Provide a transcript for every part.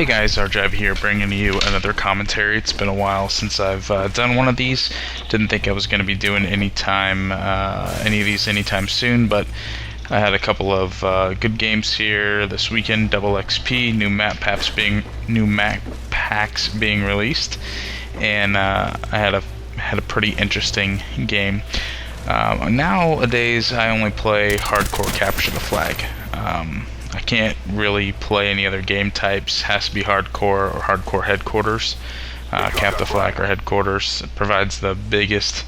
Hey guys, Arjive here, bringing you another commentary. It's been a while since I've done one of these. Didn't think I was going to be doing any of these anytime soon, but I had a couple of good games here this weekend. Double XP, new map packs being released, and I had a pretty interesting game. Nowadays, I only play hardcore capture the flag. I can't really play any other game types. Has to be hardcore or hardcore headquarters. Cap the flag or headquarters. It provides the biggest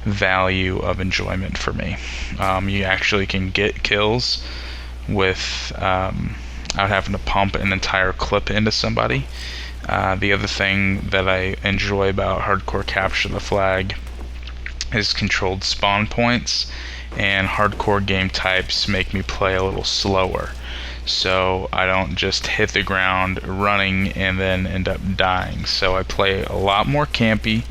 value of enjoyment for me. You actually can get kills without having to pump an entire clip into somebody. The other thing that I enjoy about hardcore capture the flag is controlled spawn points, and hardcore game types make me play a little slower, so I don't just hit the ground running and then end up dying. So I play a lot more campy.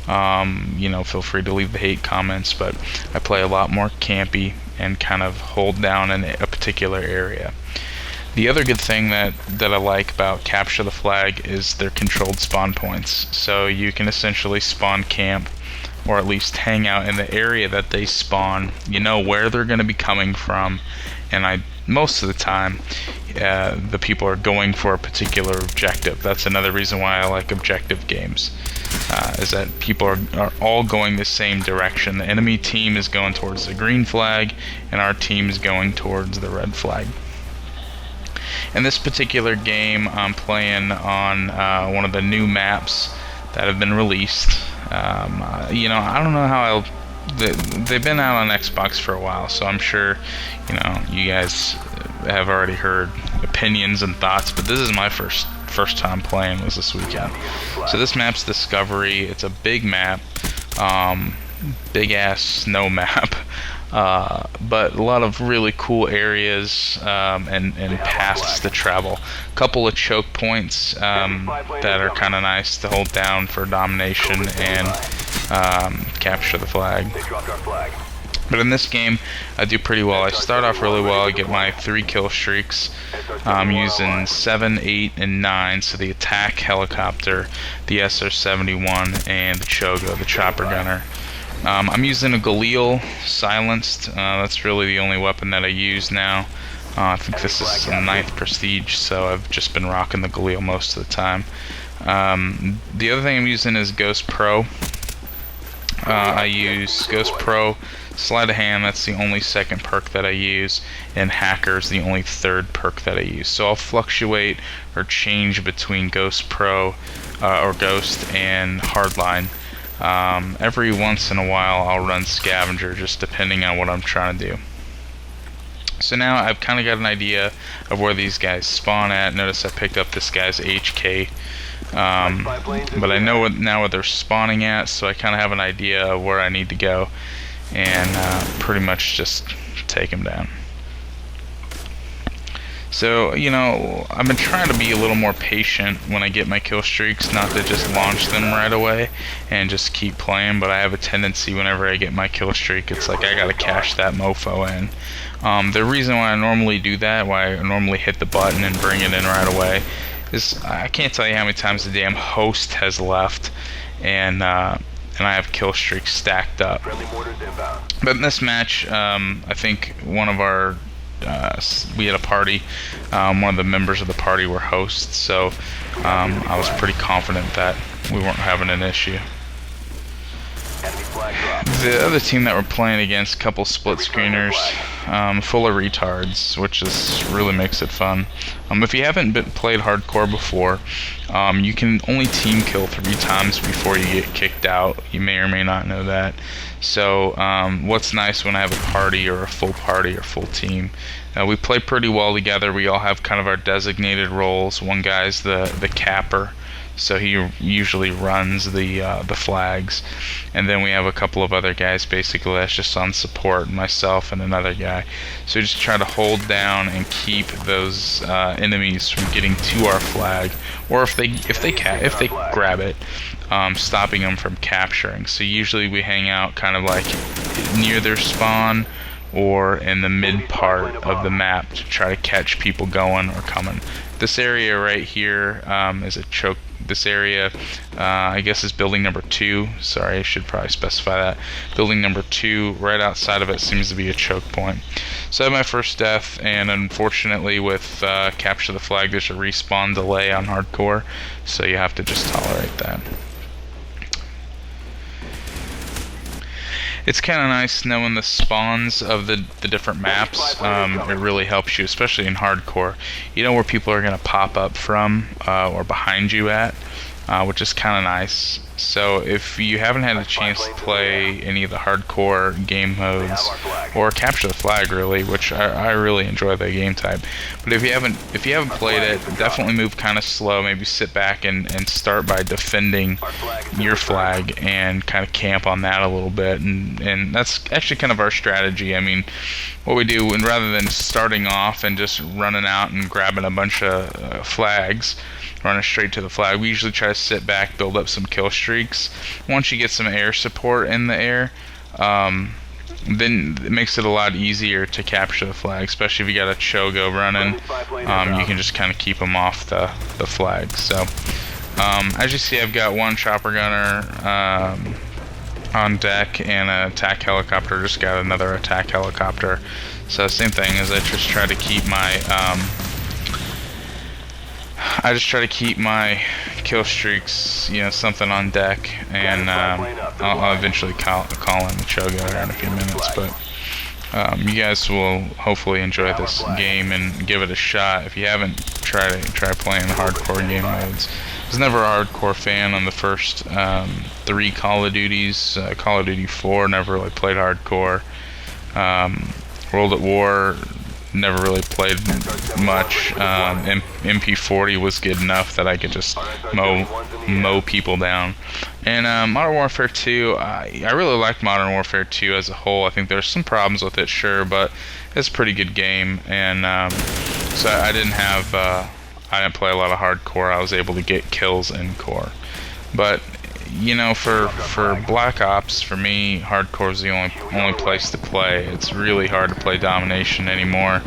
Feel free to leave the hate comments, but I play a lot more campy and kind of hold down in a particular area. The other good thing that I like about Capture the Flag is their controlled spawn points. So you can essentially spawn camp, or at least hang out in the area that they spawn. You know where they're going to be coming from, and most of the time the people are going for a particular objective. That's another reason why I like objective games, is that people are all going the same direction. The enemy team is going towards the green flag, and our team is going towards the red flag. In this particular game, I'm playing on one of the new maps that have been released. I don't know how they've been out on Xbox for a while, so I'm sure you guys have already heard opinions and thoughts, but this is my first time playing was this weekend. So this map's Discovery. It's a big map, big ass snow map, but a lot of really cool areas and paths to travel. A couple of choke points that are kind of nice to hold down for domination and capture the flag. But in this game, I do pretty well. I start off really well. I get my 3 kill streaks. I'm using 7, 8, and 9. So the attack helicopter, the SR-71, and the Chogo, the chopper gunner. I'm using a Galil silenced. That's really the only weapon that I use now. I think this is a 9th prestige, so I've just been rocking the Galil most of the time. The other thing I'm using is Ghost Pro. I use Ghost Pro, Sleight of Hand, that's the only 2nd perk that I use, and Hacker's the only 3rd perk that I use. So I'll fluctuate or change between Ghost Pro or Ghost and Hardline. Every once in a while I'll run Scavenger, just depending on what I'm trying to do. So now I've kind of got an idea of where these guys spawn at. Notice I picked up this guy's HK. But I know now where they're spawning at, so I kind of have an idea of where I need to go, and pretty much just take them down. So, I've been trying to be a little more patient when I get my kill streaks, not to just launch them right away and just keep playing, but I have a tendency whenever I get my kill streak, it's like I gotta cash that mofo in. The reason why I normally do that, why I normally hit the button and bring it in right away, is I can't tell you how many times the damn host has left, and I have kill streaks stacked up. But in this match, I think one of our we had a party. One of the members of the party were hosts, so I was pretty confident that we weren't having an issue. The other team that we're playing against, couple split screeners, full of retards, which really makes it fun. If you haven't played hardcore before, you can only team kill 3 times before you get kicked out. You may or may not know that. So what's nice when I have a party or a full team, we play pretty well together. We all have kind of our designated roles. One guy's the capper, so he usually runs the flags, and then we have a couple of other guys basically that's just on support, myself and another guy. So we just try to hold down and keep those enemies from getting to our flag, or if they grab it, stopping them from capturing. So usually we hang out kind of like near their spawn or in the mid part of the map to try to catch people going or coming. This area right here is a choke. This area, I guess, is building number 2. Sorry, I should probably specify that. Building number 2, right outside of it, seems to be a choke point. So I had my first death, and unfortunately with Capture the Flag, there's a respawn delay on hardcore, so you have to just tolerate that. It's kind of nice knowing the spawns of the different maps. It really helps you, especially in hardcore. You know where people are going to pop up from or behind you at, which is kind of nice. So if you haven't had a chance to play any of the hardcore game modes, or Capture the Flag really, which I really enjoy that game type, but if you haven't played it, definitely move kind of slow. Maybe sit back and start by defending your flag and kind of camp on that a little bit, and that's actually kind of our strategy. I mean, what we do, and rather than starting off and just running out and grabbing a bunch of flags, running straight to the flag, we usually try to sit back, build up some kill streaks. Once you get some air support in the air, then it makes it a lot easier to capture the flag, especially if you got a Chogo running. You can just kind of keep them off the flag. So as you see, I've got one chopper gunner on deck and an attack helicopter. Just got another attack helicopter. So same thing, as I just try to keep my kill streaks, you know, something on deck, and I'll eventually call in the Chogo here in a few minutes. But you guys will hopefully enjoy this game and give it a shot. If you haven't, try playing the hardcore game modes. I was never a hardcore fan on the first 3 Call of Duties. Call of Duty 4, never really played hardcore. World at War, never really played much. MP40 was good enough that I could just mow people down. And Modern Warfare 2, I really liked Modern Warfare 2 as a whole. I think there's some problems with it, sure, but it's a pretty good game. And so I didn't play a lot of hardcore. I was able to get kills in core. But you know, for Black Ops, for me, hardcore is the only place to play. It's really hard to play domination anymore.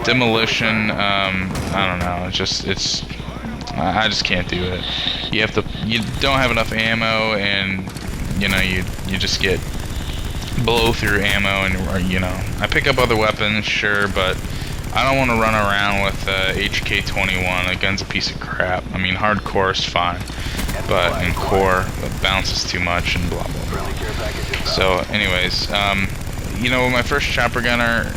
Demolition, I don't know. I just can't do it. You don't have enough ammo, and you know, you just get blow through ammo, and you know, I pick up other weapons, sure, but I don't want to run around with HK-21. A gun's a piece of crap. I mean, hardcore is fine, but in core, it bounces too much and blah blah blah. So, anyways, you know, my first chopper gunner,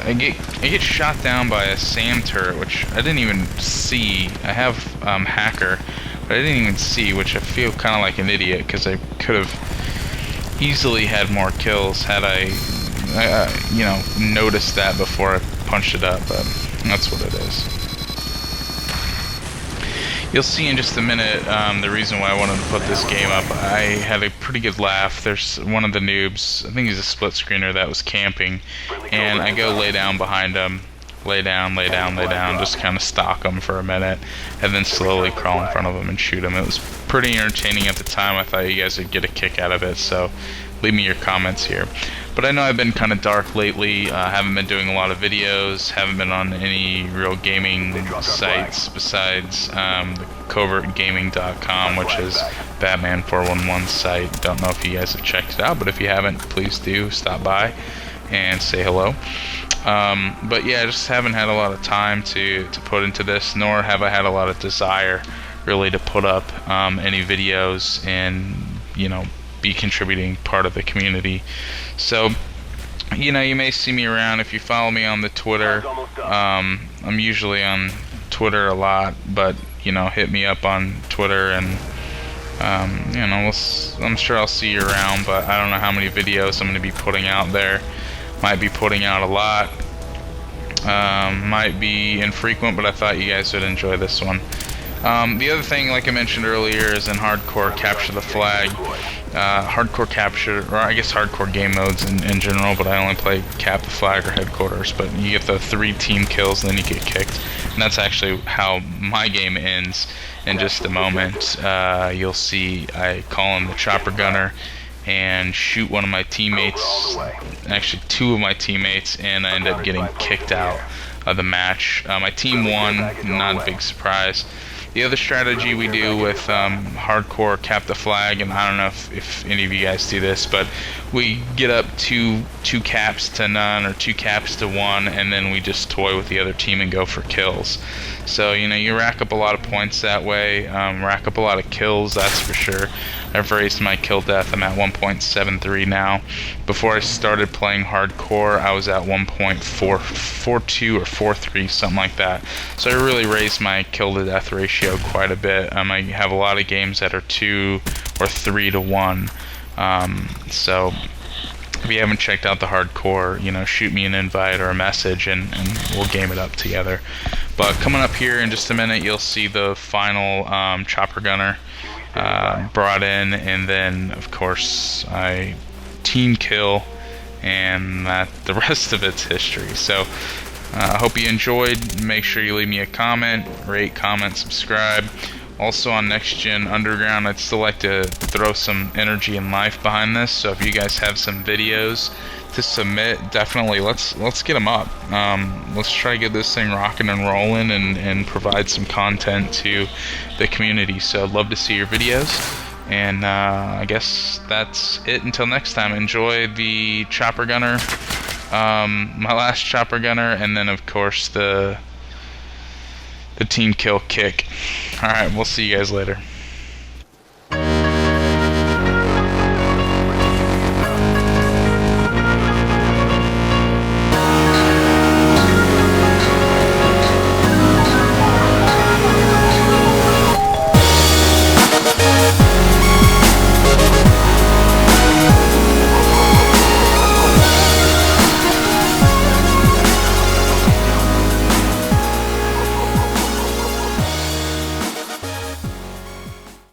I get shot down by a SAM turret, which I didn't even see. I have hacker, but I didn't even see, which I feel kind of like an idiot, because I could have easily had more kills had I you know, noticed that before I punched it up, but that's what it is. You'll see in just a minute the reason why I wanted to put this game up. I had a pretty good laugh. There's one of the noobs, I think he's a split screener, that was camping, and I go lay down behind him, lay down, just kind of stalk him for a minute, and then slowly crawl in front of him and shoot him. It was pretty entertaining at the time. I thought you guys would get a kick out of it, so leave me your comments here. But I know I've been kind of dark lately. Haven't been doing a lot of videos, haven't been on any real gaming sites besides the covertgaming.com, which is Batman 411's site. Don't know if you guys have checked it out, but if you haven't, please do stop by and say hello. But yeah, I just haven't had a lot of time to put into this, nor have I had a lot of desire really to put up any videos and, you know, be contributing part of the community. So, you know, you may see me around if you follow me on the Twitter. I'm usually on Twitter a lot, but you know, hit me up on Twitter, and you know, I'm sure I'll see you around. But I don't know how many videos I'm going to be putting out there. Might be putting out a lot. Might be infrequent, but I thought you guys would enjoy this one. The other thing, like I mentioned earlier, is in hardcore Capture the Flag. Hardcore capture, or I guess hardcore game modes in general, but I only play Cap the Flag or Headquarters. But you get the 3 team kills, and then you get kicked, and that's actually how my game ends. In just a moment, you'll see I call in the chopper gunner, and shoot one of my teammates, actually two of my teammates, and I ended up getting kicked out of the match. My team won, not a big surprise. The other strategy we do with hardcore cap the flag, and I don't know if any of you guys do this, but we get up two caps to none or 2 caps to 1, and then we just toy with the other team and go for kills. So, you know, you rack up a lot of points that way, rack up a lot of kills, that's for sure. I've raised my kill death. I'm at 1.73 now. Before I started playing hardcore, I was at 1.42 or 43, something like that. So I really raised my kill to death ratio quite a bit. I have a lot of games that are 2 or 3 to 1. So if you haven't checked out the hardcore, you know, shoot me an invite or a message, and we'll game it up together. But coming up here in just a minute, you'll see the final chopper gunner brought in, and then of course I team kill, and the rest of it's history. So I hope you enjoyed. Make sure you leave me a comment, rate, comment, subscribe. Also on Next Gen Underground, I'd still like to throw some energy and life behind this. So if you guys have some videos to submit, definitely let's get them up. Let's try to get this thing rocking and rolling, and provide some content to the community. So I'd love to see your videos. And I guess that's it until next time. Enjoy the chopper gunner, my last chopper gunner, and then of course the team kill kick. Alright, we'll see you guys later.